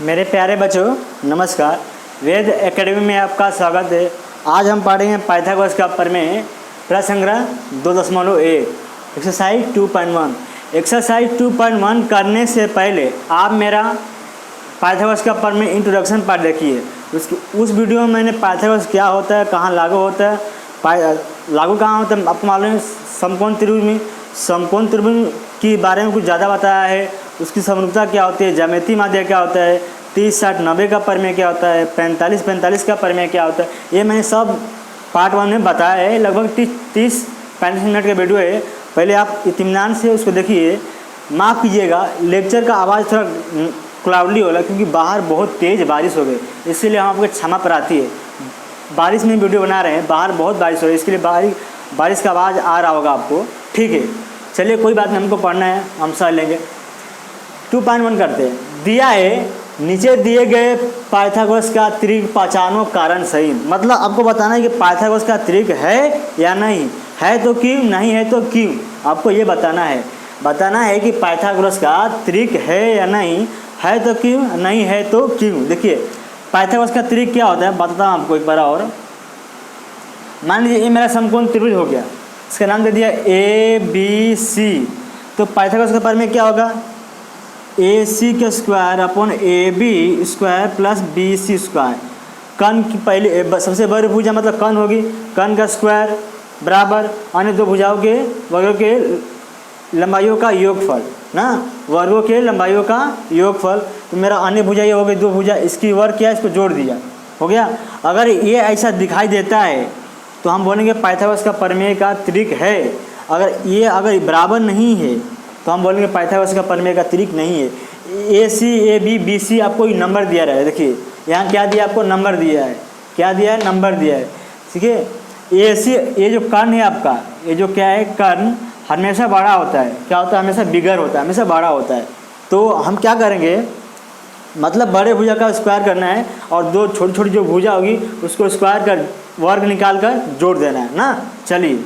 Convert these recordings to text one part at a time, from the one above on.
मेरे प्यारे बच्चों नमस्कार। वेद एकेडमी में आपका स्वागत है। आज हम पढ़ेंगे पाइथागोरस का प्रमेय प्रसंग्रह 2.1 एक्सरसाइज 2.1। एक्सरसाइज 2.1 करने से पहले आप मेरा पाइथागोरस का प्रमेय इंट्रोडक्शन पार्ट देखिए। उस वीडियो में मैंने पाइथागोरस क्या होता है, कहाँ लागू होता है, लागू कहाँ होता है आपको मालूम है। समकोण त्रिभुज के बारे में कुछ ज़्यादा बताया है। उसकी समरूपता क्या होती है, ज्यामितीय माध्य क्या होता है, 30-60-90 का प्रमेय क्या होता है, 45-45 का प्रमेय क्या होता है, ये मैंने सब पार्ट 1 में बताया है। लगभग 30-35 मिनट का वीडियो है। पहले आप इत्मीनान से उसको देखिए। माफ़ कीजिएगा, लेक्चर का आवाज़ थोड़ा क्लाउडली होला क्योंकि बाहर बहुत तेज़ बारिश हो गई, इसीलिए हम आपको क्षमा प्रार्थी है। बारिश में वीडियो बना रहे हैं, बाहर बहुत बारिश हो रही है, इसके लिए बारिश का आवाज़ आ रहा होगा आपको। ठीक है, चलिए कोई बात नहीं, हमको पढ़ना है, हम समझ लेंगे। 2.1 करते हैं। दिया है नीचे दिए गए पाइथागोरस का त्रिक पहचानो कारण सही। मतलब आपको बताना है कि पाइथागोरस का त्रिक है या नहीं है, तो क्यों, नहीं है तो क्यों, आपको ये बताना है कि पाइथागोरस का त्रिक है या नहीं है तो क्यों, नहीं है तो क्यों। देखिए पाइथागोरस का त्रिक क्या होता है बताता हूँ आपको एक बार और। मान लीजिए ये मेरा समकोण त्रिभुज हो गया, इसका नाम दे दिया ABC। तो पाइथागोरस का प्रमेय क्या होगा, AC का square upon AB square plus BC square. कर्ण की पहले सबसे बड़ी भुजा मतलब कर्ण होगी, कर्ण का स्क्वायर बराबर अन्य दो भुजाओं के वर्गों के लंबाइयों का योगफल ना, वर्गों के लंबाइयों का योगफल। तो मेरा अन्य भुजा ये हो गई, दो भुजा, इसकी वर्ग किया, इसको जोड़ दिया, हो गया। अगर ये ऐसा दिखाई देता है तो हम बोलेंगे पाइथागोरस का प्रमेय का त्रिक है। अगर बराबर नहीं है तो हम बोलेंगे पाइथागोरस का प्रमेय का त्रिक नहीं है। AC AB BC आपको नंबर दिया रहा है। देखिए यहाँ क्या दिया, आपको नंबर दिया है, क्या दिया है, नंबर दिया है। ठीक है, AC ये जो कर्ण है आपका, ये जो क्या है, कर्ण हमेशा बड़ा होता है। क्या होता है, हमेशा बिगर होता है, हमेशा बड़ा होता है। तो हम क्या करेंगे, मतलब बड़े भुजा का स्क्वायर करना है और दो छोटी छोटी जो भुजा होगी उसको स्क्वायर कर वर्ग निकाल कर जोड़ देना है ना। चलिए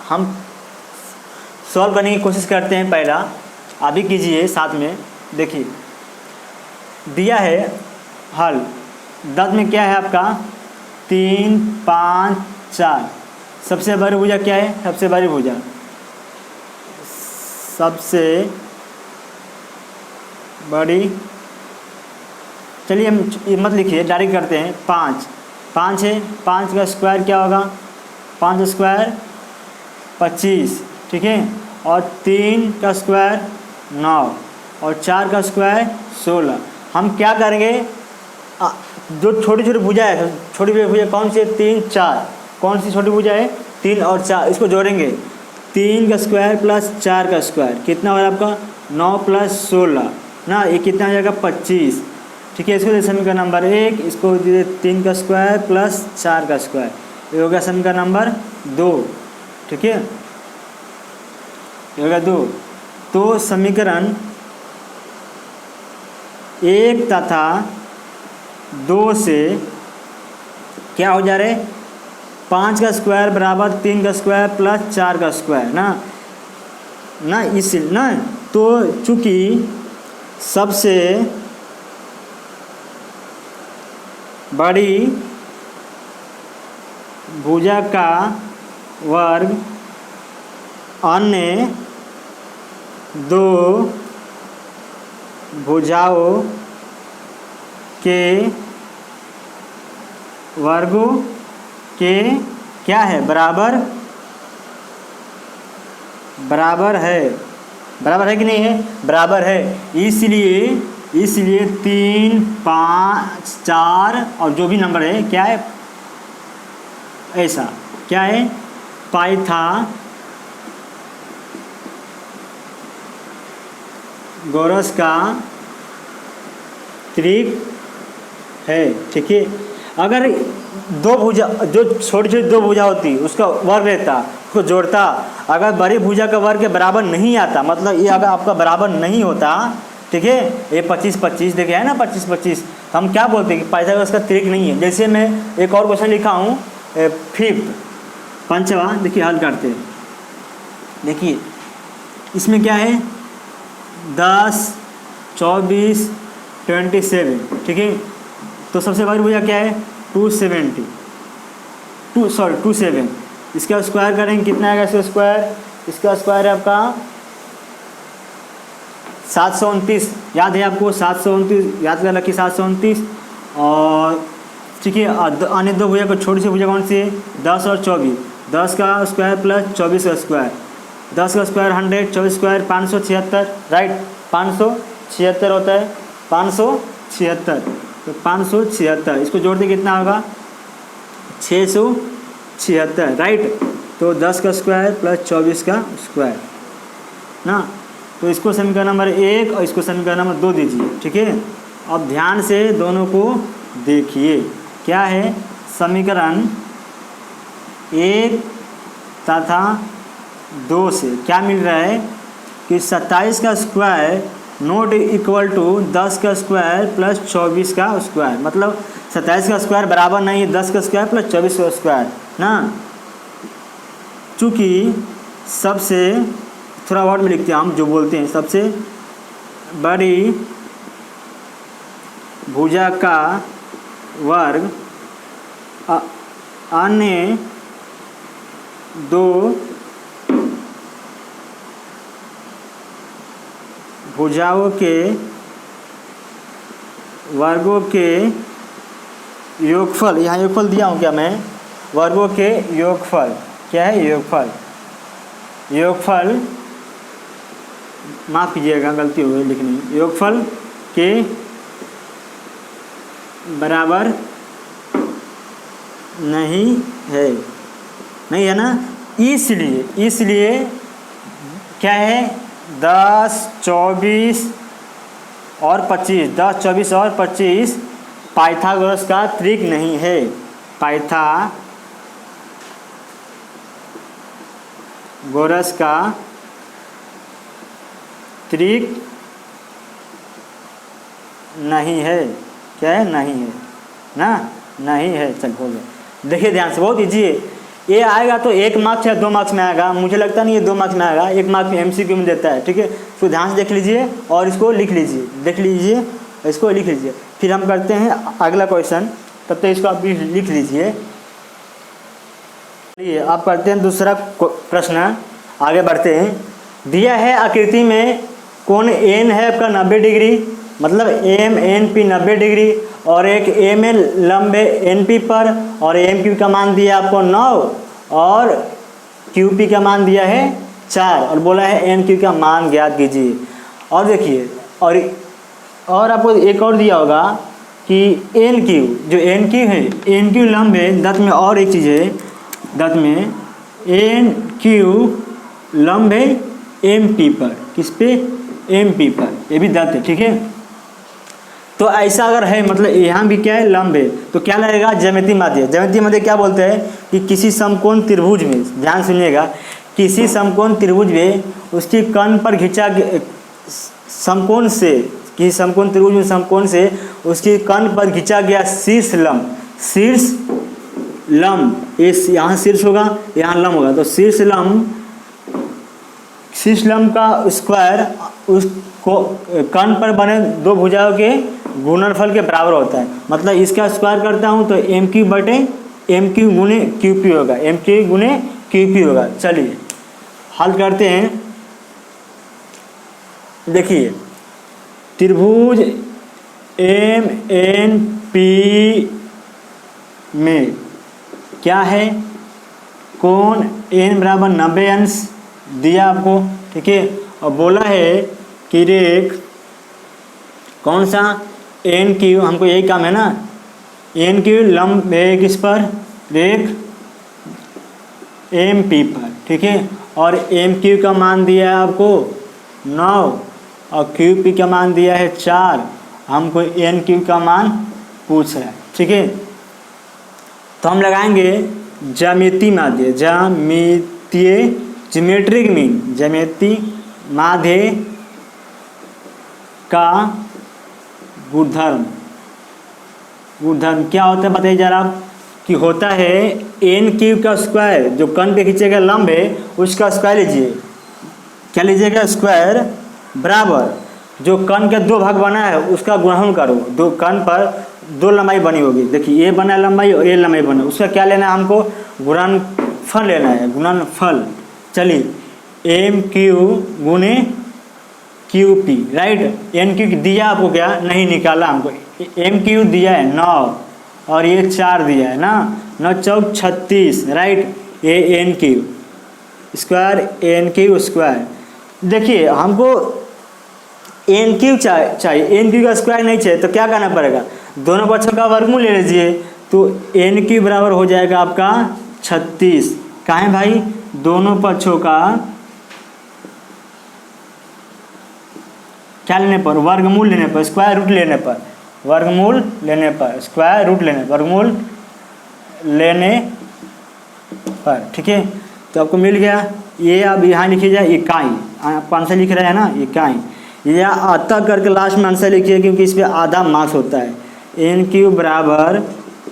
हम सॉल्व करने की कोशिश करते हैं। पहला आप भी कीजिए साथ में। देखिए दिया है हल 10 में क्या है आपका 3, 5, 4। सबसे बड़ी भुजा क्या है, सबसे बड़ी भुजा, सबसे बड़ी, चलिए हम ये मत लिखिए, डायरेक्ट करते हैं। 5 है, 5 का स्क्वायर क्या होगा, 5 स्क्वायर 25, ठीक है। और 3 का स्क्वायर 9 और 4 का स्क्वायर 16। हम क्या करेंगे, जो छोटी छोटी भुजा है, छोटी भुजा कौन सी है, 3, 4, कौन सी छोटी भुजा है, 3 और 4, इसको जोड़ेंगे। 3 का स्क्वायर प्लस 4 का स्क्वायर कितना होगा आपका, 9 प्लस 16 ना, ये कितना हो जाएगा 25। ठीक है, इसको दे समीकरण नंबर 1, इसको दे 3 का स्क्वायर प्लस 4 का स्क्वायर, ये हो गया समीकरण नंबर 2। ठीक है, ये हो गया 2। तो समीकरण 1 तथा 2 से क्या हो जा रहे, 5 का स्क्वायर बराबर 3 का स्क्वायर प्लस 4 का स्क्वायर ना इस ना। तो चूँकि सबसे बड़ी भुजा का वर्ग अन्य दो भुजाओं के वर्गों के क्या है, बराबर है कि नहीं है, बराबर है। इसलिए 3, 5, 4 और जो भी नंबर है क्या है, ऐसा क्या है, पाइथागोरस का त्रिक है। ठीक है, अगर दो भुजा, जो छोटी छोटी दो भुजा होती उसका वर्ग लेता, उसको जोड़ता, अगर बड़ी भुजा का वर्ग के बराबर नहीं आता, मतलब ये अगर आपका बराबर नहीं होता, ठीक है, ये 25-25 देखे है ना, 25-25, तो हम क्या बोलते हैं कि पाइथागोरस का त्रिक नहीं है। जैसे मैं एक और क्वेश्चन लिखा हूँ 5th, 5वां, देखिए हल करते हैं। देखिए इसमें क्या है, 10, 24, 27, ठीक है। तो सबसे बड़ी भुजा क्या है 270, 27। इसका स्क्वायर करेंगे कितना आएगा इसका स्क्वायर, इसका स्क्वायर है आपका 729, याद है आपको 729, याद कर रखिए 729। और ठीक है, अन्य दो भुजा को छोटी सी भुजा कौन सी है 10 और 24, 10 का स्क्वायर प्लस 24 का स्क्वायर, 10 का स्क्वायर 100, 24 स्क्वायर 576, राइट 576 होता है 576। तो 576 इसको जोड़ दे कितना होगा 676, राइट। तो 10 का स्क्वायर प्लस 24 का स्क्वायर ना। तो इसको समीकरण नंबर 1 और इसको समीकरण नंबर 2 दीजिए, ठीक है। अब ध्यान से दोनों को देखिए, क्या है समीकरण 1 तथा 2 से क्या मिल रहा है कि 27 का स्क्वायर नॉट इक्वल टू 10 का स्क्वायर प्लस 24 का स्क्वायर, मतलब 27 का स्क्वायर बराबर नहीं है 10 का स्क्वायर प्लस 24 का स्क्वायर ना। चूँकि सबसे थोड़ा वर्ड में लिखते हैं हम जो बोलते हैं, सबसे बड़ी भुजा का वर्ग अन्य दो भुजाओं के वर्गों के योगफल, यहाँ योगफल दिया हूँ क्या मैं, वर्गों के योगफल, क्या है योगफल, योगफल माफ़ कीजिएगा गलती हो गई लिखने में, योगफल के बराबर नहीं है, नहीं है ना। इसलिए क्या है 10, 24 और 25, 10, 24 और 25 पाइथागोरस का त्रिक नहीं है, पाइथागोरस का त्रिक नहीं है, क्या है नहीं है ना, नहीं है। चल हो गया, देखिए ध्यान से, बहुत इजी है। ये आएगा तो 1 मार्क्स या 2 मार्क्स में आएगा, मुझे लगता नहीं ये 2 मार्क्स में आएगा, 1 मार्क्स में MCQ में देता है, ठीक है। तो ध्यान से देख लीजिए और इसको लिख लीजिए, देख लीजिए इसको लिख लीजिए। फिर हम करते हैं अगला क्वेश्चन, तब तक इसको आप भी लिख लीजिए। चलिए आप करते हैं दूसरा प्रश्न, आगे बढ़ते हैं। दिया है आकृति में कोण N है आपका 90 डिग्री, मतलब MNP 90 डिग्री, और एक MN लंब है NP पर, और MQ का मान दिया आपको 9 और QP का मान दिया है 4, और बोला है NQ का मान ज्ञात कीजिए। और देखिए और आपको एक और दिया होगा कि NQ, जो NQ है, NQ लंब है, दत्त में और एक चीज़ है, दत्त में NQ लंब है MP पर, किस पे MP पर, ये भी दत्त है, ठीक है। तो ऐसा अगर है, मतलब यहाँ भी क्या है लंब है, तो क्या लगेगा ज्यामितीय माध्य। ज्यामितीय माध्य क्या बोलते हैं कि किसी समकोण त्रिभुज में, ध्यान सुनिएगा, किसी समकोण त्रिभुज में उसकी कर्ण पर खिंचा समकोण से, किसी समकोण त्रिभुज में समकोण से उसकी कर्ण पर खिंचा गया शीर्ष लंब, इस यहाँ शीर्ष होगा यहाँ लंब होगा, तो शीर्ष लंब का स्क्वायर उस कर्ण पर बने दो भुजाओं के गुणनफल के बराबर होता है। मतलब इसका स्क्वायर करता हूँ तो MQ बटे MQ गुने QP होगा, MQ गुने QP होगा। चलिए हल करते हैं। देखिए त्रिभुज MNP में क्या है, कोण N बराबर 90 अंश दिया आपको, ठीक है। और बोला है कि रेख कौन सा NQ, हमको यही काम है ना, NQ लंब है किस पर, रेख MP पर, ठीक है। और MQ का मान दिया है आपको 9 और QP का मान दिया है 4, हमको NQ का मान पूछ रहा है, ठीक है। तो हम लगाएंगे ज्यामितीय माध्य, ज्योमेट्रिक मीन, ज्यामितीय माध्य का गुणधर्म क्या होता है बताइए जरा आप, कि होता है NQ का स्क्वायर, जो कर्ण के खींचे गए लंब है उसका स्क्वायर लीजिए, क्या लीजिएगा स्क्वायर, बराबर जो कण के दो भाग बना है उसका गुणनफल करो, दो कण पर दो लंबाई बनी होगी, देखिए ये बना लंबाई और ये लंबाई बना, उसका क्या लेना है हमको, गुणनफल लेना है, गुणनफल। चलिए एम क्यू गुने Q P, right. N Q दिया आपको क्या, नहीं निकाला हमको, एम क्यू दिया है 9 और ये 4 दिया है ना, 9 चौक 36, right. A N Q square N Q square, देखिए हमको एन क्यू चाहिए, एन क्यू का स्क्वायर नहीं चाहिए तो क्या करना पड़ेगा, दोनों पक्षों का वर्गमूल ले लीजिए, तो एन क्यू बराबर हो जाएगा आपका 36, कहाँ है भाई, दोनों पक्षों का क्या लेने पर, वर्गमूल लेने पर, स्क्वायर रूट लेने पर, वर्गमूल लेने पर, स्क्वायर रूट लेने, वर्गमूल लेने पर, ठीक है। तो आपको मिल गया, ये अब यहाँ लिखिए जाए इकाई, आप आंसर लिख रहे हैं ना इकाई, ये आता करके लास्ट में आंसर लिखिए क्योंकि इस पर आधा मार्क्स होता है। एन क्यू बराबर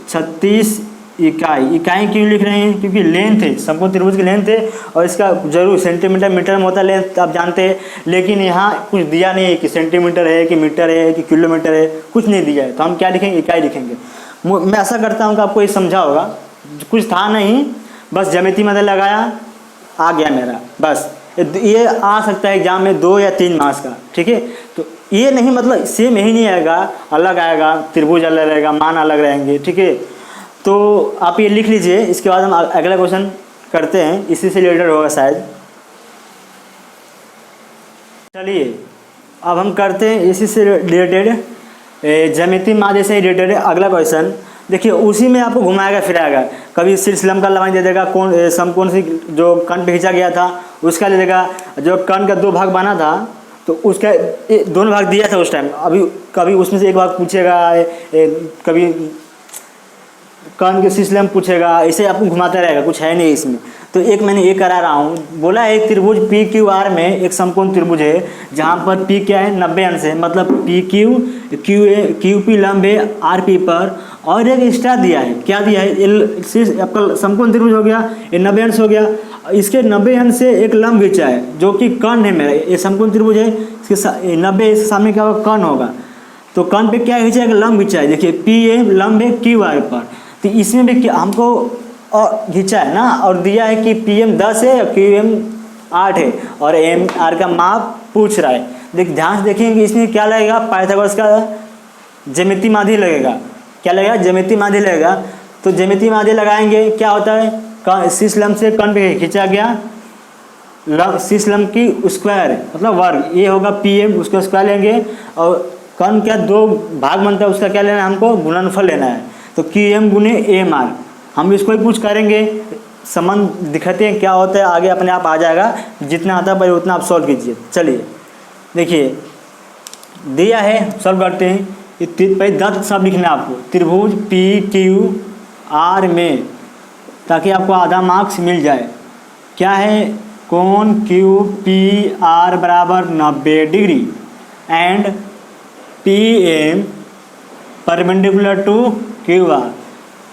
36 इकाई, इकाई क्यों लिख रहे हैं, क्योंकि लेंथ है, समकोण त्रिभुज की लेंथ है और इसका जरूर सेंटीमीटर मीटर में होता है लेंथ, आप जानते हैं, लेकिन यहाँ कुछ दिया नहीं है कि सेंटीमीटर है कि मीटर है कि किलोमीटर है, कुछ नहीं दिया है, तो हम क्या लिखेंगे, इकाई लिखेंगे। मैं ऐसा करता हूँ कि आपको ये समझा होगा, कुछ था नहीं, बस ज्यामिति मदद लगाया, आ गया मेरा, बस ये आ सकता है एग्जाम में 2 या 3 मार्क्स का, ठीक है। तो ये नहीं मतलब सेम यही नहीं आएगा, अलग आएगा, त्रिभुज अलग रहेगा, मान अलग रहेंगे, ठीक है। तो आप ये लिख लीजिए, इसके बाद हम अगला क्वेश्चन करते हैं, इसी से रिलेटेड होगा शायद। चलिए अब हम करते हैं इसी से रिलेटेड, ज्यामिति माध्य से रिलेटेड अगला क्वेश्चन। देखिए उसी में आपको घुमाएगा फिराएगा, कभी सिलसिलम का लंबाई दे देगा, कौन समकोण से जो कण पे खींचा गया था उसका ले देगा, जो कण का 2 भाग बना था तो उसका दोनों भाग दिया था उस टाइम, अभी कभी उसमें से एक भाग पूछेगा, कभी कण के सिलसिलम पूछेगा, ऐसे आपको घुमाता रहेगा, कुछ है नहीं इसमें। तो एक मैंने ये करा रहा हूँ, बोला है एक त्रिभुज पी क्यू आर में एक समकोण त्रिभुज है जहाँ पर पी क्या है 90 अंश है, मतलब पी क्यू क्यू पी लंब है आर पी पर, और एक एक्स्ट्रा दिया है, क्या दिया है, आपका समकोण त्रिभुज हो गया, ये 90 अंश हो गया, इसके 90 अंश से एक लंब खींचा है जो कि कर्ण है मेरा, ये समकोण त्रिभुज है, इसके 90 इसके सामने क्या होगा, कर्ण होगा, तो कर्ण पे क्या खींचा है, लंब खींचा है, देखिए पी ए लंब है क्यू आर पर, तो इसमें भी हमको और खींचा है ना, और दिया है कि पी एम 10 है और क्यू एम 8 है और एम आर का माप पूछ रहा है। ध्यान से देखेंगे कि इसमें क्या लगेगा, पाइथागोरस का ज्यामिति माध्य लगेगा, क्या लगेगा, ज्यामिति माध्य लगेगा। तो ज्यामिति माध्य लगाएंगे, क्या होता है, शीर्ष लंब से कर्ण पे खींचा गया शीर्ष लंब की स्क्वायर मतलब वर्ग, ये होगा पी एम, उसका स्क्वायर लेंगे, और कर्ण क्या 2 भाग बनता है, उसका क्या लेना है हमको, गुणनफल लेना है, तो क्यू एम गुने एम आर, हम इसको ही पूछ करेंगे, संबंध दिखाते हैं क्या होता है, आगे अपने आप आ जाएगा, जितना आता है उतना आप सॉल्व कीजिए। चलिए देखिए दिया है, सॉल्व करते हैं, पहले 10 सब लिखना है आपको, त्रिभुज पी क्यू आर में, ताकि आपको आधा मार्क्स मिल जाए। क्या है, कोण क्यू पी आर बराबर 90 degree and P M perpendicular to Q R,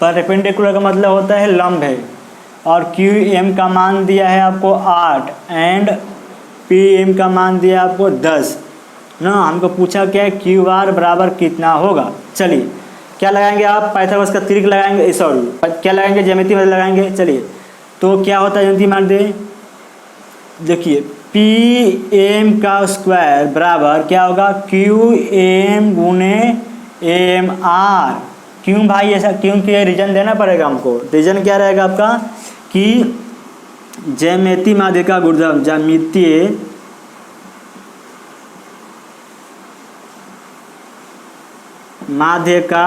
perpendicular का मतलब होता है लंब है, और क्यू एम का मान दिया है आपको 8 एंड पी एम का मान दिया है आपको 10 ना। हमको पूछा क्या है, क्यू आर बराबर कितना होगा। चलिए क्या लगाएंगे आप, पाइथागोरस का त्रिक लगाएंगे, सॉरी क्या लगाएंगे, ज्यामिति माध्य लगाएंगे। चलिए तो क्या होता है ज्यामिति माध्य, देखिए पी एम का स्क्वायर बराबर क्या होगा, क्यू एम गुने एम आर। क्यों भाई ऐसा, क्योंकि रीजन देना पड़ेगा हमको, रीजन क्या रहेगा आपका कि ज्यामिति माध्य का गुणधर्म, ज्यामितीय माध्य का,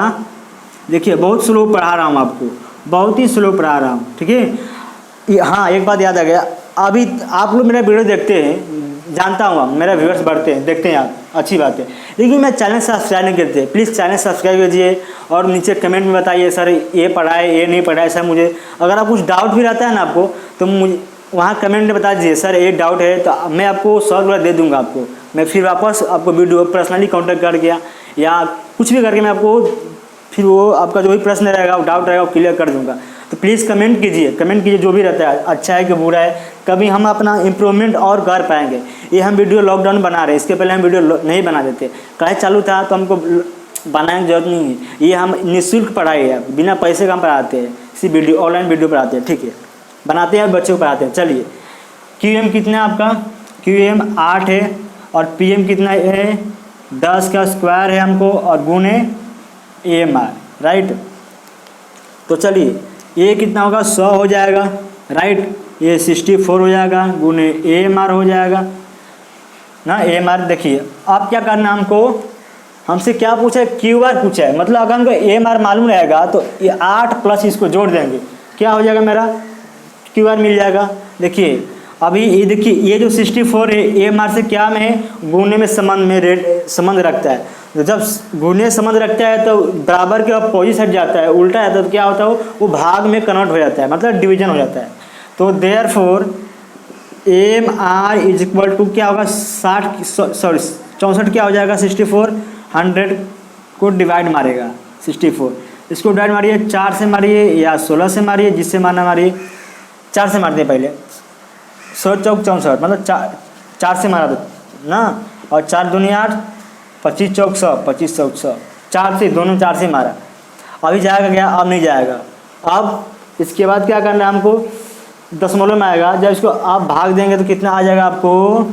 देखिए बहुत स्लो पढ़ा रहा हूँ आपको, बहुत ही स्लो पढ़ा रहा हूँ, ठीक है। हाँ एक बात याद आ गया, अभी आप लोग मेरा वीडियो देखते हैं, जानता हूँ मेरा व्यूअर्स बढ़ते हैं, देखते हैं आप, अच्छी बात है, लेकिन मैं चैनल सब्सक्राइब नहीं करते, प्लीज़ चैनल सब्सक्राइब कीजिए और नीचे कमेंट में बताइए सर ये पढ़ा है ये नहीं पढ़ा है। सर मुझे अगर आप कुछ डाउट भी रहता है ना आपको, तो मुझे वहाँ कमेंट में बता दीजिए सर ये डाउट है, तो मैं आपको सॉल्व दे दूँगा आपको, मैं फिर वापस आपको वीडियो पर्सनली कॉन्टैक्ट कर गया या कुछ भी करके मैं आपको फिर वो आपका जो भी प्रश्न रहेगा, डाउट रहेगा, वो क्लियर कर दूँगा। तो प्लीज़ कमेंट कीजिए जो भी रहता है, अच्छा है कि बुरा है, कभी हम अपना इम्प्रूवमेंट और कर पाएंगे। ये हम वीडियो लॉकडाउन बना रहे हैं, इसके पहले हम वीडियो नहीं बना देते, क्लास चालू था तो हमको बनाने की जरूरत नहीं है। ये हम निःशुल्क पढ़ाई है, बिना पैसे का हम पढ़ाते हैं, इसी वीडियो ऑनलाइन वीडियो पढ़ाते हैं, ठीक है, बनाते हैं बच्चों को पढ़ाते हैं। चलिए QM कितना है आपका, QM 8 है और PM कितना है 10 का स्क्वायर है हमको और गुणे AMR, राइट। तो चलिए ये कितना होगा 100 हो जाएगा, राइट, ये 64 हो जाएगा गुणे AMR हो जाएगा ना। AMR देखिए अब क्या करना हमसे क्या पूछा है, QR पूछा है, मतलब अगर हमको AMR मालूम रहेगा तो ये 8 प्लस इसको जोड़ देंगे, क्या हो जाएगा मेरा QR मिल जाएगा। देखिए अभी ये देखिए ये जो 64 है AMR से क्या में है, गुणे में संबंध रखता है। तो जब गुणे संबंध रखता है तो बराबर के अपोजिट हट जाता है, उल्टा है तो क्या होता है वो भाग में कन्वर्ट हो जाता है, मतलब डिवीजन हो जाता है। तो therefore AMR is equal to क्या होगा 64 क्या हो जाएगा 64, 100 को डिवाइड मारेगा 64, इसको डिवाइड मारिए 4 से मारिए या 16 से मारिए, जिससे मारना मारिए 4 से मारते हैं पहले, 100 चौक 64 मतलब 4 से मारा ना, और 4 दूनी 8, 25 चौक 100, 25 चौक 100, 4 से दोनों 4 से मारा। अभी जाएगा क्या, अब नहीं जाएगा। अब इसके बाद क्या करना है हमको, दशमलव में आएगा, जब इसको आप भाग देंगे तो कितना आ जाएगा आपको,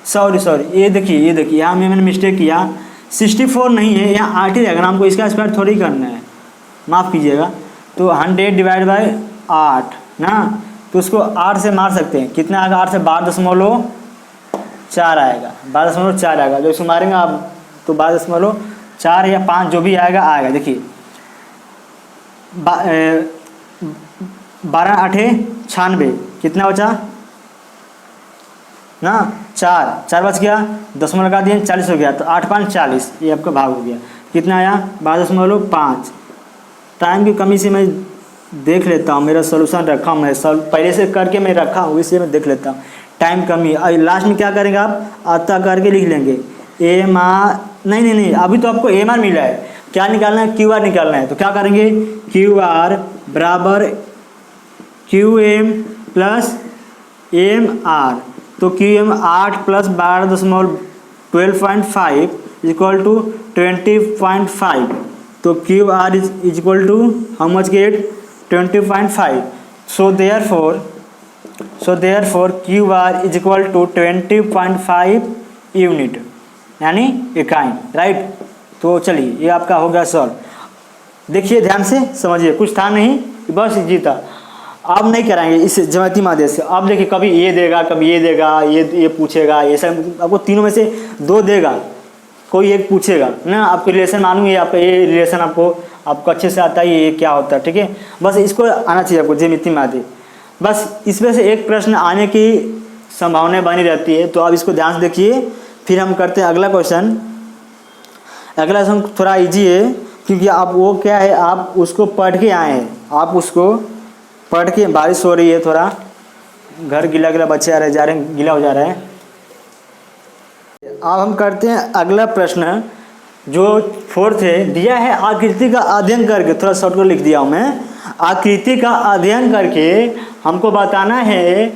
सॉरी ये देखिए यहाँ में मैंने मिस्टेक किया, 64 नहीं है, यहाँ 8 ही रहेगा, हमको इसका स्क्वायर थोड़ी करना है, माफ़ कीजिएगा। तो 100 डिवाइड बाय 8 ना, तो उसको 8 से मार सकते हैं, कितना आएगा 8 से 12.4 आएगा, 12.4 आएगा। जो इसको मारेंगे आप तो 12.4 या 5 जो भी आएगा। देखिए 12 8 96, कितना बचा ना, 4 बच गया, दशमलव लगा दिए 40 हो गया, तो 8 5 40, ये आपका भाग हो गया, कितना आया 12.5। टाइम की कमी से मैं देख लेता हूँ, मेरा सोल्यूशन रखा हूँ, मैं पहले से करके मैं रखा हूँ, इसलिए मैं देख लेता हूँ, टाइम कमी। और लास्ट में क्या करेंगे आप आता करके लिख लेंगे AMR, नहीं अभी तो आपको AMR मिला है, क्या निकालना है QR निकालना है। तो क्या करेंगे QR बराबर QM प्लस AMR, तो QM 8 प्लस 12.5 इक्वल टू 20.5, तो QR is equal to how much get 20.5। So therefore QR is equal to 20.5 unit, यानी इकाई, राइट। तो चलिए ये आपका हो गया सॉल्व। देखिए ध्यान से समझिए, कुछ था नहीं, बस जीता। अब नहीं कराएंगे इस ज्यामितीय माध्य से। अब देखिए कभी ये देगा, कभी ये देगा, ये पूछेगा, ये सब आपको तीनों में से 2 देगा, कोई एक पूछेगा ना। आपको रिलेशन मालूम है, आपका ये रिलेशन आपको अच्छे से आता है, ये क्या होता है, ठीक है। बस इसको आना चाहिए आपको ज्यामितीय माध्य, बस इसमें से एक प्रश्न आने की संभावना बनी रहती है। तो आप इसको ध्यान से देखिए, फिर हम करते हैं अगला क्वेश्चन। अगला क्वेश्चन थोड़ा ईजी है, क्योंकि आप वो क्या है, आप उसको पढ़ के आए हैं, आप उसको पढ़ के, बारिश हो रही है, थोड़ा घर गीला बच्चे आ रहे जा रहे हैं, गीला हो जा रहा है। अब हम करते हैं अगला प्रश्न, जो 4th है, दिया है आकृति का अध्ययन करके, थोड़ा शॉर्ट कर लिख दिया हूँ मैं, आकृति का अध्ययन करके हमको बताना है,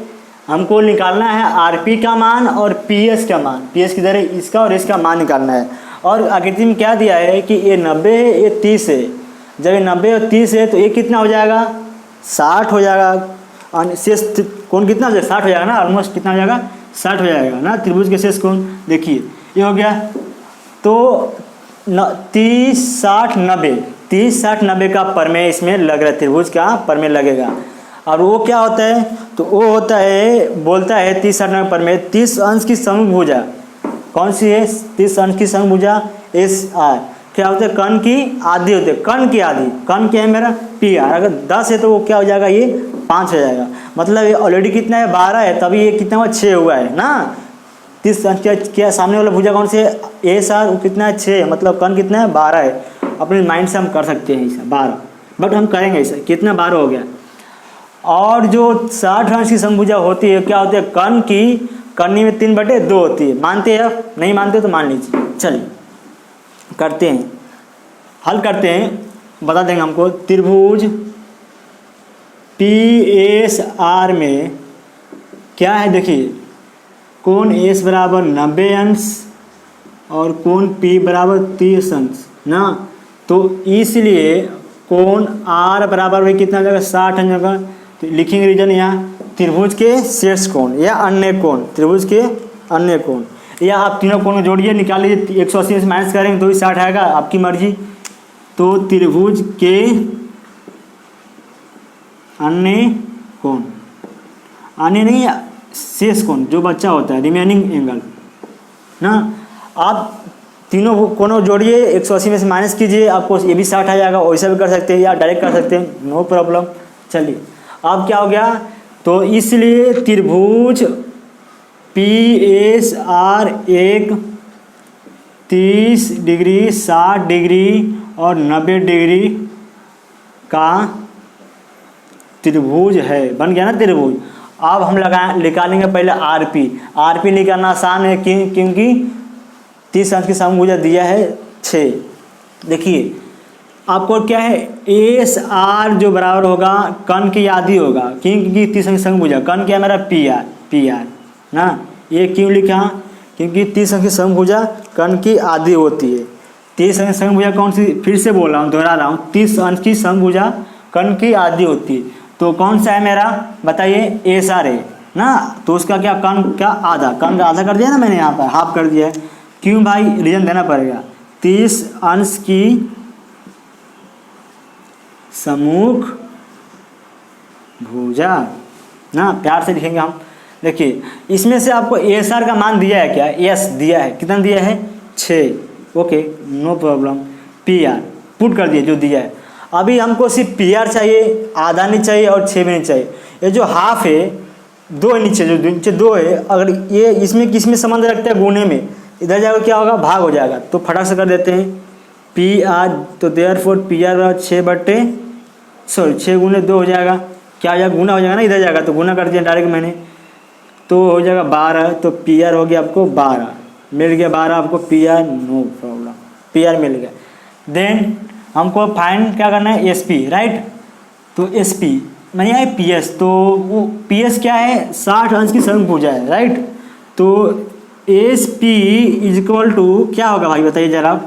हमको निकालना है RP का मान और PS का मान, PS की तरह इसका और इसका मान निकालना है। और आकृति में क्या दिया है कि ये 90 है, ये 30 है। जब ये 90 और 30 है तो ये कितना हो जाएगा 60 हो जाएगा, और शेष कोण कितना हो जाएगा 60 हो जाएगा ना, ऑलमोस्ट कितना हो जाएगा 60 हो जाएगा ना। त्रिभुज के शेष कोण देखिए ये हो गया, तो 30 60 90, 30 60 90 का परमेय इसमें लग रहा है, त्रिभुज का परमेय लगेगा। और वो क्या होता है, तो वो होता है, बोलता है 30 60 90 परमेय 30 अंश की समभुजा, कौन सी है 30 अंश की समभुजा SR, क्या होता है कर्ण की आधी होते हैं, कर्ण की आधी, कर्ण क्या है मेरा PR, अगर 10 है तो वो क्या हो जाएगा ये 5 हो जाएगा, मतलब ये ऑलरेडी कितना है 12 है, तभी ये कितना हुआ 6 हुआ है ना। 30 अंश क्या सामने वाला भुजा कौन से SR, वो कितना है 6, मतलब कर्ण कितना है 12 है। अपने माइंड से हम कर सकते हैं इसे 12, बट हम करेंगे इसे, कितना 12 हो गया। और जो 60 अंश की समभुजा होती है, क्या होती है कर्ण की करनी में 3/2 होती है, मानते हैं, नहीं मानते तो मान लीजिए। चलिए करते हैं, हल करते हैं, बता देंगे हमको। त्रिभुज पी एस आर में क्या है, देखिए कोण एस बराबर 90 अंश और कोण पी बराबर 30 अंश ना, तो इसलिए कोण आर बराबर में कितना हो जाएगा, 60 अंश होगा। तो लिखेंगे रीजन यहाँ त्रिभुज के शीर्ष कोण या अन्य कोण, त्रिभुज के अन्य कोण, या आप तीनों कोण को जोड़िए, निकाल लीजिए, 180 में से माइनस करेंगे तो ही 60 आएगा, आपकी मर्जी। तो त्रिभुज के अन्य कोण, अन्य नहीं शेष कोण जो बच्चा होता है, रिमेनिंग एंगल ना, आप तीनों कोणों जोड़िए, 180 में से माइनस कीजिए, आपको ये भी 60 आ जाएगा। वैसा भी कर सकते हैं या डायरेक्ट कर सकते हैं, नो प्रॉब्लम। चलिए अब क्या हो गया, तो इसलिए त्रिभुज पी एस आर एक 30 डिग्री, 60 डिग्री और 90 डिग्री का त्रिभुज है, बन गया ना त्रिभुज। अब हम निकालेंगे पहले आरपी। आरपी निकालना आसान है क्योंकि 30 अंश की समभुजा दिया है 6। देखिए आपको क्या है, एस आर जो बराबर होगा कर्ण की आधी होगा, क्योंकि 30 अंश की समभुजा, कर्ण क्या है मेरा पी आर ना। ये क्यों लिखा, क्योंकि 30 अंश की समभुजा कर्ण की आधी होती है। 30 अंश की समभुजा कौन सी, फिर से बोल रहा हूँ, दोहरा रहा हूँ, 30 अंश की समभुजा कर्ण की आधी होती है। तो कौन सा है मेरा, बताइए, एस आर है ना, तो उसका क्या, कर्ण का आधा, कर्ण का आधा कर दिया ना मैंने, यहाँ पर हाफ कर दिया है। क्यों भाई, रीजन देना पड़ेगा। 30 अंश की सम्मुख भुजा ना, प्यार से लिखेंगे हम। देखिए इसमें से आपको एस आर का मान दिया है क्या, एस दिया है, कितना दिया है, 6। Okay no problem, P R put कर दिए जो दिया है। अभी हमको सिर्फ पी आर चाहिए, आधा नहीं चाहिए और 6 भी नहीं चाहिए। ये जो हाफ है, 2 है नीचे, जो नीचे 2 है, अगर ये इसमें किस में संबंध रखता है, गुणे में, इधर जाएगा क्या होगा, भाग हो जाएगा। तो फटाक से कर देते हैं पी आर, तो देयरफॉर पी आर 6 गुने 2 हो जाएगा, क्या हो जाएगा, गुना हो जाएगा ना, इधर जाएगा तो गुना कर दिया डायरेक्ट मैंने, तो हो जाएगा 12। तो पी आर हो गया आपको 12, मिल गया 12 आपको P R, no problem, P R मिल गया। देन हमको फाइंड क्या करना है, एस पी, राइट। तो एस पी मैंने यहाँ पी एस, तो वो पी एस क्या है, 60 अंश की समभुजा है, राइट। तो S P is equal to क्या होगा भाई, बताइए जरा।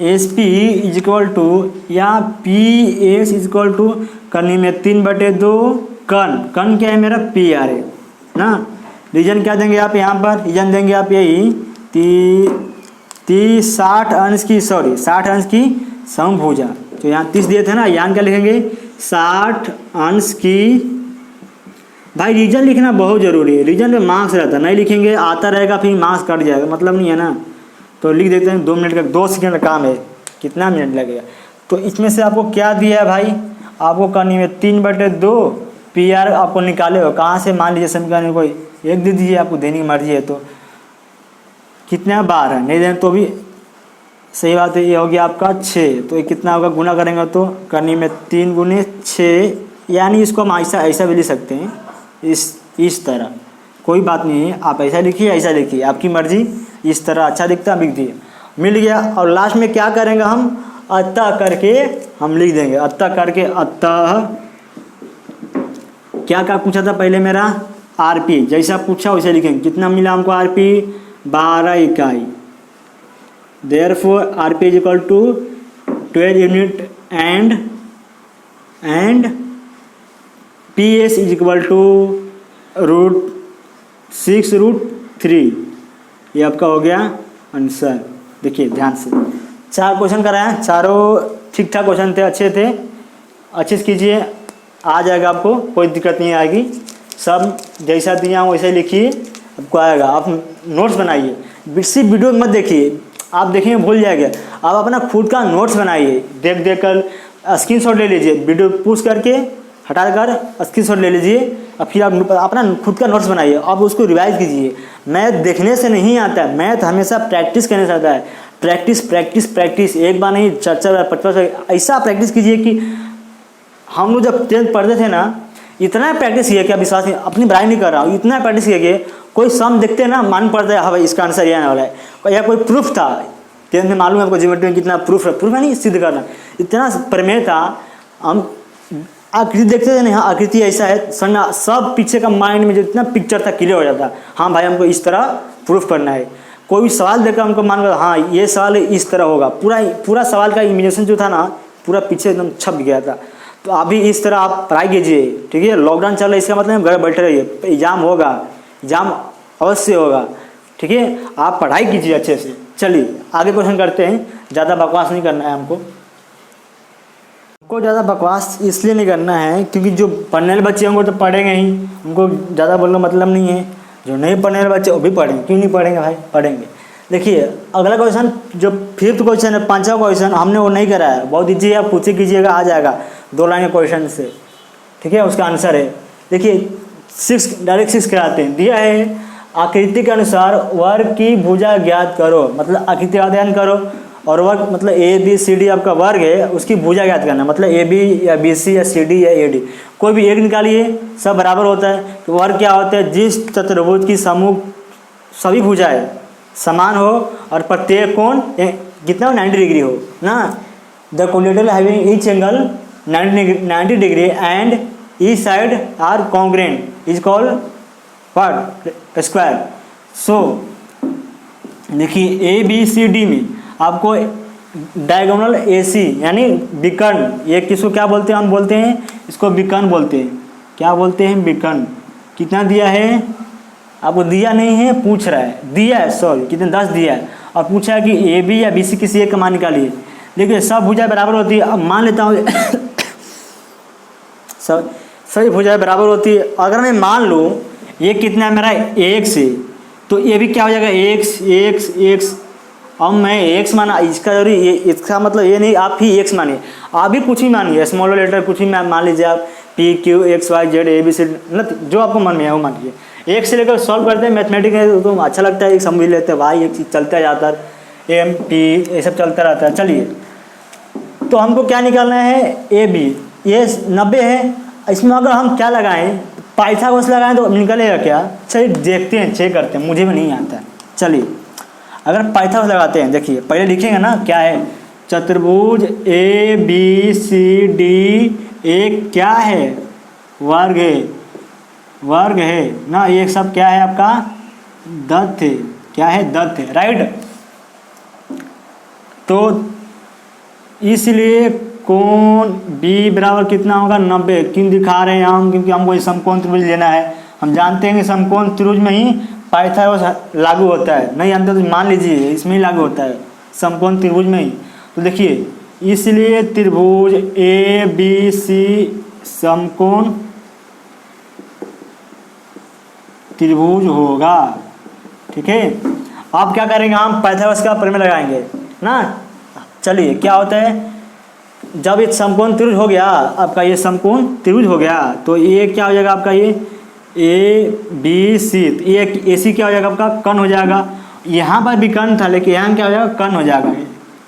S P is equal to, या P S is equal to, करनी में 3/2 कर्ण क्या है मेरा, पी आर है ना। रीजन क्या देंगे आप यहाँ पर, रीजन देंगे आप यही 60 अंश की, 60 अंश की समभुजा। तो यहाँ 30 दिए थे ना, यहाँ क्या लिखेंगे, 60 अंश की। भाई रीजन लिखना बहुत ज़रूरी है, रीजन में मार्क्स रहता है, नहीं लिखेंगे आता रहेगा फिर मार्क्स कट जाएगा, मतलब नहीं है ना। तो लिख देते हैं 2 मिनट का, 2 सेकंड का काम है, कितना मिनट लगेगा। तो इसमें से आपको क्या दिया है भाई, आपको करनी है 3/2 पी आर, आपको निकाले हो कहाँ से, मान लीजिए समीकरण में कोई एक दे दीजिए, आपको देने की मर्जी है। तो कितना, 12, नहीं दें तो भी सही बात है। ये हो गया आपका 6, तो ये कितना होगा, गुना करेंगे तो करनी में 3 गुने 6, यानी इसको हम ऐसा भी लिख सकते हैं, इस तरह, कोई बात नहीं है, आप ऐसा लिखिए, ऐसा लिखिए, आपकी मर्जी, इस तरह अच्छा दिखता है, लिख दिए, मिल गया। और लास्ट में क्या करेंगे हम, अतः करके हम लिख देंगे, अतः करके, अतः क्या पूछा था पहले मेरा, आरपी, जैसा पूछा वैसे लिखेंगे। कितना मिला हमको आरपी, 12 इकाई। Therefore RP is equal to 12 unit and P S is equal to √6√3। ये आपका हो गया आंसर। देखिए ध्यान से, 4 क्वेश्चन कराए, चारों ठीक ठाक क्वेश्चन थे, अच्छे थे, अच्छे से कीजिए, आ जाएगा आपको, कोई दिक्कत नहीं आएगी। सब जैसा दिया हूँ वैसे लिखिए, आपको आएगा। आप नोट्स बनाइए, सिर्फ वीडियो मत देखिए, आप देखेंगे भूल जाएंगे। आप अपना खुद का नोट्स बनाइए, देख कर स्क्रीनशॉट ले लीजिए, वीडियो पूछ करके हटा कर स्क्रीनशॉट ले लीजिए, और फिर आप अपना खुद का नोट्स बनाइए, आप उसको रिवाइज कीजिए। मैथ देखने से नहीं आता है, मैथ हमेशा प्रैक्टिस करने से आता है। प्रैक्टिस प्रैक्टिस प्रैक्टिस, एक बार नहीं 4 बार 5 बार ऐसा प्रैक्टिस कीजिए कि हम लोग जब 10th पढ़ते थे ना, इतना प्रैक्टिस किया, क्या विश्वास नहीं, अपनी बुराई नहीं कर रहा हूँ, इतना प्रैक्टिस किया कि कोई सम देखते ना, मान पड़ता है, हाँ भाई इसका आंसर ये आने वाला है, या कोई प्रूफ था 10th में मालूम है आपको ज्योमेट्री में कितना प्रूफ है नहीं, सिद्ध करना इतना प्रमेय था। हम आकृति देखते थे नहीं, हाँ आकृति ऐसा है, सब पीछे का माइंड में जो इतना पिक्चर था क्लियर हो जाता। हाँ भाई हमको इस तरह प्रूफ करना है। कोई भी सवाल देकर हमको मान कर हाँ ये सवाल इस तरह होगा, पूरा सवाल का इमेजिनेशन जो था ना पूरा पीछे एकदम छप गया था। तो अभी इस तरह आप पढ़ाई कीजिए, ठीक है। लॉकडाउन चल रहा है, इसका मतलब घर बैठे रहिए, एग्जाम होगा, एग्जाम अवश्य होगा, ठीक है। आप पढ़ाई कीजिए अच्छे से। चलिए आगे क्वेश्चन करते हैं, ज़्यादा बकवास नहीं करना है हमको ज़्यादा बकवास इसलिए नहीं करना है क्योंकि जो पढ़ने वाले बच्चे होंगे तो पढ़ेंगे ही, उनको ज़्यादा बोलना मतलब नहीं है। जो नहीं पढ़ने वाले बच्चे वो भी पढ़ेंगे, क्यों नहीं पढ़ेंगे भाई, पढ़ेंगे। देखिए अगला क्वेश्चन जो 5th क्वेश्चन है, 5वां क्वेश्चन हमने वो नहीं करा है, बहुत ईजी है, आप पूछे कीजिएगा आ जाएगा 2 लाइन क्वेश्चन से, ठीक है। उसका आंसर है देखिए 6, डायरेक्ट 6 कराते हैं। दिया है आकृति के अनुसार वर्ग की भुजा ज्ञात करो, मतलब आकृति का अध्ययन करो और वर्ग मतलब ABCD आपका वर्ग है, उसकी भुजा ज्ञात करना, मतलब AB या BC या CD या AD कोई भी एक निकालिए, सब बराबर होता है। तो वर्ग क्या होता है, जिस चतुर्भुज की समूह सभी भुजाएं समान हो और प्रत्येक कोण कितना 90 डिग्री हो ना। The quadrilateral having each angle 90 degree and each side are congruent is called what, square. So देखिए ABCD में आपको डायगोनल AC यानी विकर्ण, ये किसको क्या बोलते हैं, हम बोलते हैं इसको विकर्ण बोलते हैं। क्या बोलते हैं, विकर्ण। कितना दिया है आपको, दिया नहीं है, पूछ रहा है, दिया है सॉरी कितने 10 दिया है और पूछा है कि AB या BC किसी एक का मान निकालिए। देखिए सब भुजाएं बराबर होती है। अब मान लेता हूँ सभी भुजाएं बराबर होती है। अगर मैं मान लूँ ये कितना है मेरा x है, तो ये भी क्या हो जाएगा x। अब मैं x माना, इसका जरूरी ये, इसका मतलब ये नहीं आप ही x मानिए, आप भी कुछ भी मानिए, स्मॉल लेटर कुछ भी मान लीजिए आप, PQXYZ ABCD, मतलब जो आपको मन में है वो मानिए। एक से लेकर सॉल्व करते हैं मैथमेटिक्स है तो अच्छा लगता है, एक समझ लेते हैं भाई, एक चीज़ चलता जाता है, MP ये सब चलता रहता है। चलिए तो हमको क्या निकालना है, AB, ये 90 है। इसमें अगर हम क्या लगाएं, पाइथागोरस लगाएं तो निकलेगा क्या, चलिए देखते हैं, चेक करते हैं, मुझे भी नहीं आता है। चलिए अगर पाइथागोरस लगाते हैं, देखिए पहले लिखेंगे ना क्या है, चतुर्भुज ABCD एक क्या है, वर्ग है ना, ये सब क्या है आपका दत्त है, क्या है दत्त है, राइट। तो इसलिए कोण B बराबर कितना होगा 90। क्यों दिखा रहे हैं हम, क्योंकि हमको ये समकोण त्रिभुज लेना है। हम जानते हैं कि समकोण त्रिभुज में ही पाइथागोरस लागू होता है, नहीं जानते तो मान लीजिए इसमें ही लागू होता है, समकोण त्रिभुज में ही। तो देखिए इसलिए त्रिभुज ABC समकोण त्रिभुज होगा, ठीक है। अब क्या करेंगे, हम पाइथागोरस का प्रमेय लगाएंगे ना। चलिए क्या होता है, जब एक समकोण त्रिभुज हो गया आपका, ये समकोण त्रिभुज हो गया तो ये क्या हो जाएगा आपका, ये ABC, ये AC क्या हो जाएगा आपका कर्ण हो जाएगा। यहाँ पर भी कर्ण था लेकिन यहाँ क्या हो जाएगा कर्ण हो जाएगा,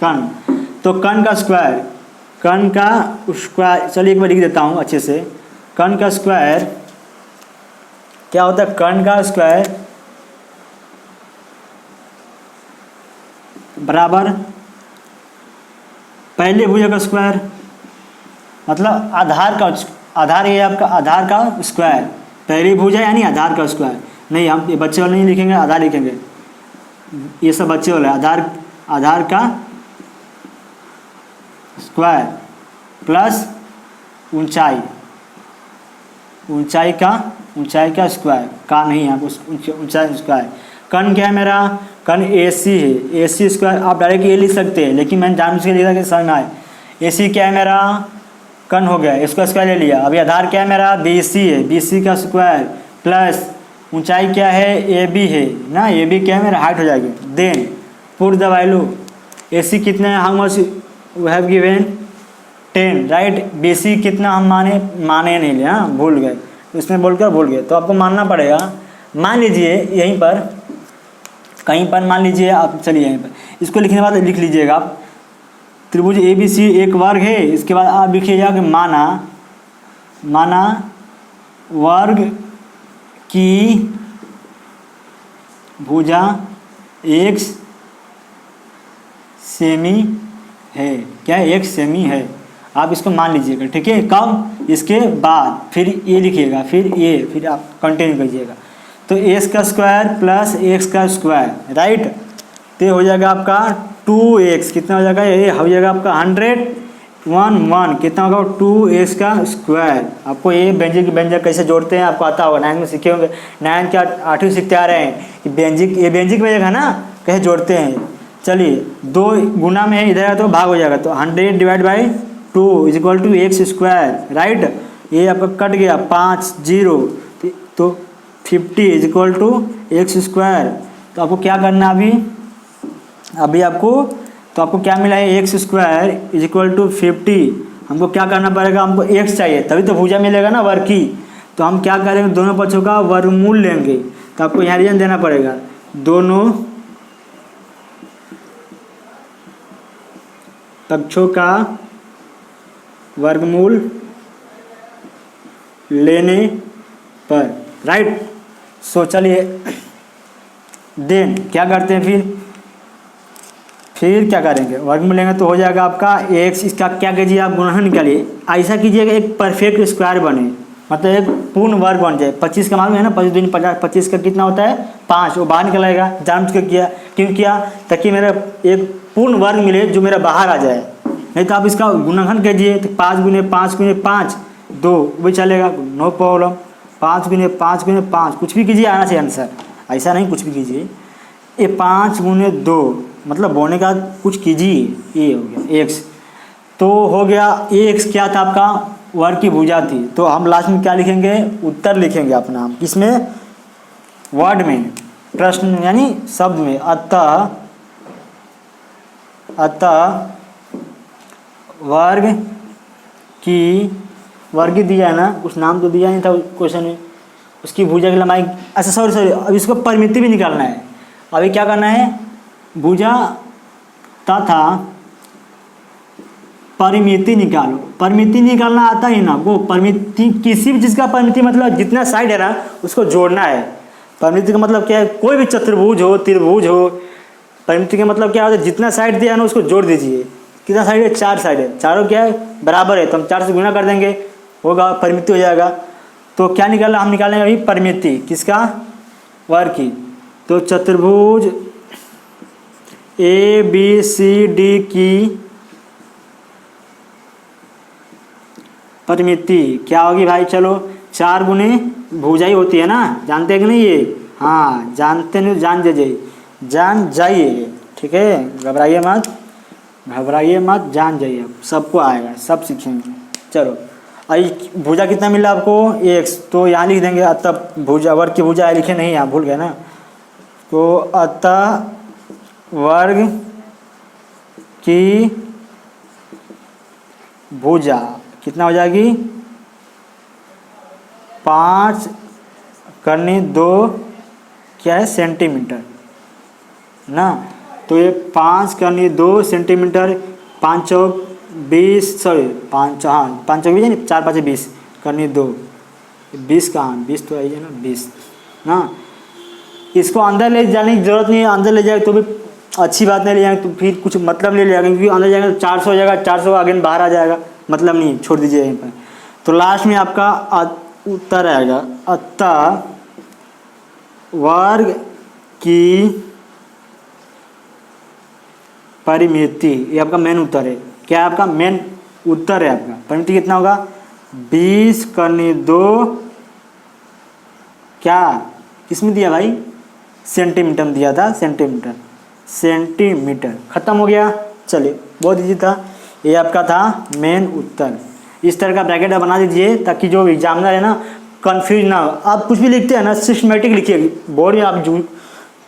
कर्ण। तो कर्ण का स्क्वायर, चलिए एक बार लिख देता हूँ अच्छे से। कर्ण का स्क्वायर क्या होता है, कर्ण का स्क्वायर बराबर पहले भुजा का स्क्वायर, मतलब आधार ये आपका आधार का स्क्वायर, पहली भुजा यानी आधार का स्क्वायर। नहीं हम ये बच्चे वाले नहीं लिखेंगे, आधार लिखेंगे, ये सब बच्चे वाले आधार का स्क्वायर प्लस ऊंचाई का स्क्वायर का नहीं है ऊंचाई स्क्वायर। कर्ण क्या है मेरा, कर्ण AC है, AC स्क्वायर आप डायरेक्ट ये लिख सकते हैं, लेकिन मैंने जानबूझ के लिखा कि समझ में आए। AC क्या है मेरा कर्ण हो गया, इसका स्क्वायर ले लिया। अभी आधार क्या है मेरा BC है, BC का स्क्वायर प्लस ऊंचाई क्या है AB है ना, AB क्या है मेरा हाइट हो जाएगी। Then put the value, AC कितना है, how much we have given 10, right. BC कितना हम माने नहीं लिया, हाँ भूल गए, इसमें बोलकर भूल गए, तो आपको मानना पड़ेगा। मान लीजिए यहीं पर कहीं पर मान लीजिए आप, चलिए यहीं पर इसको लिखने के बाद लिख लीजिएगा आप, त्रिभुज ABC एक वर्ग है, इसके बाद आप लिखिएगा कि माना वर्ग की भुजा X सेमी है, क्या है, एक सेमी है, आप इसको मान लीजिएगा, ठीक है। कब, इसके बाद फिर ये लिखिएगा, फिर ये, फिर आप कंटिन्यू कीजिएगा। तो एक्स का स्क्वायर प्लस एक्स का स्क्वायर, राइट, तो ये हो जाएगा आपका 2x, कितना हो जाएगा, ये हो जाएगा आपका 101, कितना होगा 2x का स्क्वायर। आपको ये व्यंजक कैसे जोड़ते हैं आपको आता होगा, 9 में सीखे होंगे, 9 क्या 8वीं सीखते आ रहे हैं कि व्यंजक, ये व्यंजक है ना, कैसे जोड़ते हैं। चलिए 2 गुना में है, इधर है तो भाग हो जाएगा, तो 100 divide by 2 is equal to x square, right. ये आपका कट गया 5 0, तो 50 is equal to x square. तो आपको क्या करना अभी आपको, तो आपको क्या मिला है, x square is equal to 50। हमको क्या करना पड़ेगा, हमको एक्स चाहिए तभी तो भुजा मिलेगा ना, वर्ग की। तो हम क्या करेंगे, दोनों पक्षों का वर्गमूल लेंगे। तो आपको यहाँ रीजन देना पड़ेगा, दोनों पक्षों का वर्गमूल लेने पर, राइट। सो चलिए देन क्या करते हैं, फिर क्या करेंगे, वर्गमूल लेंगे तो हो जाएगा आपका एक्स, इसका क्या कीजिए आप गुणनखंड निकालिए, ऐसा कीजिएगा एक परफेक्ट स्क्वायर बने, मतलब एक पूर्ण वर्ग बन जाए। 25 का मालूम है ना, 25 दूनी 50, 25 का कितना होता है 5, वो बाहर निकल आएगा, जानबूझ के किया, क्यों किया, ताकि मेरा एक पूर्ण वर्ग मिले जो मेरा बाहर आ जाए। नहीं तो आप इसका गुणनखंड कीजिए, तो 5 गुने 5 गुने 5 2 भी चलेगा, नो प्रॉब्लम। 5 गुने 5 गुने 5 कुछ भी कीजिए, आना चाहिए आंसर, ऐसा नहीं कुछ भी कीजिए। ये 5 गुने 2 मतलब बोने का कुछ कीजिए, ये हो गया एक्स। तो हो गया ये एक्स क्या था आपका, वर्ग की भुजा थी। तो हम लास्ट में क्या लिखेंगे, उत्तर लिखेंगे अपना, हम किसमें, वर्ड में, प्रश्न यानी शब्द में। अतः वर्ग की दिया है ना, कुछ नाम तो दिया नहीं था क्वेश्चन में, उसकी भुजा की लंबाई, अच्छा सॉरी अब इसको परिमिति भी निकालना है। अभी क्या करना है, भुजा तथा परिमिति निकालो। परिमिति निकालना आता ही ना वो, परिमिति किसी भी चीज़ का परिमिति मतलब जितना साइड है ना उसको जोड़ना है। परिमिति का मतलब क्या है, कोई भी चतुर्भुज हो, त्रिभुज हो, परिमिति का मतलब क्या होता है, जितना साइड दिया है ना उसको जोड़ दीजिए। कितना साइड है, 4 साइड है, चारों क्या है बराबर है, तो हम 4 से गुना कर देंगे, होगा परिमिति हो जाएगा। तो क्या निकालना, हम निकालेंगे अभी परिमिति किसका, वर्ग की। तो चतुर्भुज ABCD की परिमिति क्या होगी भाई, चलो 4 गुने भुजाई होती है ना, जानते हैं कि नहीं ये, हाँ जानते नहीं, जान जाइए, ठीक है, घबराइए मत, जान जाइए, सबको आएगा, सब सीखेंगे। चलो आई भुजा कितना मिला आपको, एक्स, तो यहाँ लिख देंगे अतः भुजा, वर्ग की भुजा लिखे नहीं, यहाँ भूल गए ना, तो अतः वर्ग की भुजा कितना हो जाएगी, 5 करनी 2 क्या है सेंटीमीटर ना, तो ये 5 करनी 2 सेंटीमीटर, 5 चौक 20, सॉरी 5 हाँ 5 चौक 20 4 5 20 करनी 2, 20 कहाँ 20 तो आई है ना 20 ना। इसको अंदर ले जाने की जरूरत नहीं है, अंदर ले जाए तो भी अच्छी बात नहीं, ले जाएंगे तो फिर कुछ मतलब नहीं ले जाएंगे, क्योंकि अंदर जाएंगे तो 400 हो जाएगा, 400 आगे बाहर आ जाएगा, मतलब नहीं, छोड़ दीजिए यहीं पर। तो लास्ट में आपका उत्तर आएगा, अतः वर्ग की परिमिति, ये आपका मेन उत्तर है। क्या आपका मेन उत्तर है आपका, परिमिति कितना होगा 20 करनी 2 क्या किसमें दिया भाई, सेंटीमीटर में दिया था, सेंटीमीटर खत्म हो गया। चलिए बहुत इजी था, ये आपका था मेन उत्तर। इस तरह का ब्रैकेट बना दीजिए ताकि जो एग्जामिनर है ना कंफ्यूज ना हो। आप कुछ भी लिखते हैं ना सिस्टमेटिक लिखिए, बोर्ड में आप जो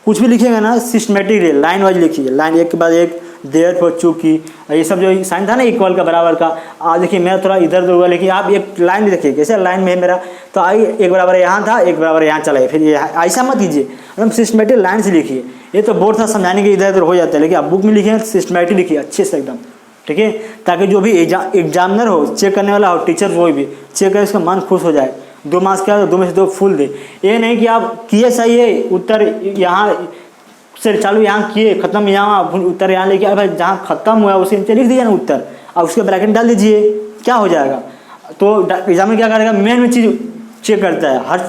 कुछ भी लिखिएगा ना सिस्टमेटिक लाइन वाइज लिखिए, लाइन एक के बाद एक, देर पर चूकी, ये सब जो साइन था ना इक्वल का बराबर का, आज देखिए मेरा थोड़ा इधर उधर हुआ, लेकिन आप एक लाइन भी देखिए कैसे लाइन में है मेरा, तो आई एक बराबर यहाँ था, एक बराबर यहाँ चला गया, फिर ये ऐसा मत कीजिए, एकदम सिस्टमेटिक लाइन से लिखिए। ये तो बोर्ड था समझाने के इधर उधर हो जाता है, लेकिन आप बुक में लिखिए सिस्टमेटिक लिखिए अच्छे से एकदम, ठीक है, ताकि जो भी एग्जामिनर हो, चेक करने वाला हो, टीचर कोई भी चेक करे, उसका मन खुश हो जाए, 2 मार्क्स का 2 में से 2 फुल दे। ये नहीं कि आप किए सही है उत्तर यहाँ से चालू यहाँ किए, खत्म यहाँ, उत्तर यहाँ लेके, अब भाई जहाँ खत्म हुआ उसे नीचे लिख दीजिए ना उत्तर, और उसके ब्रैकेट डाल दीजिए, क्या हो जाएगा। तो एग्जामिनर क्या करेगा, मेन में चीज़ चेक करता है। हर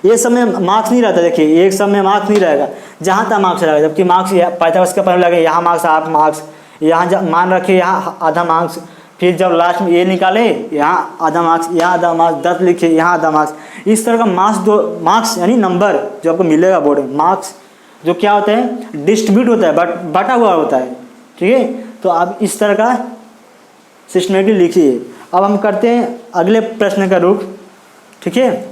ये सब में मार्क्स नहीं रहता, देखिए एक सब में मार्क्स नहीं रहेगा, जहाँ तक मार्क्स रहेगा, जबकि मार्क्स पाइथागोरस का फॉर्मूला लगे, यहाँ मार्क्स 8 मार्क्स, यहाँ मान रखे यहाँ आधा मार्क्स, फिर जब लास्ट में ये निकाले यहाँ आधा मार्क्स, यहाँ आधा मार्क्स, 10 लिखे यहाँ आधा मार्क्स, इस तरह का मार्क्स यानी नंबर जो आपको मिलेगा बोर्ड में, मार्क्स जो क्या होता है डिस्ट्रीब्यूट होता है, बटा हुआ होता है, ठीक है। तो आप इस तरह का सिस्टमेटिक लिखिए। अब हम करते हैं अगले प्रश्न का रुख, ठीक है।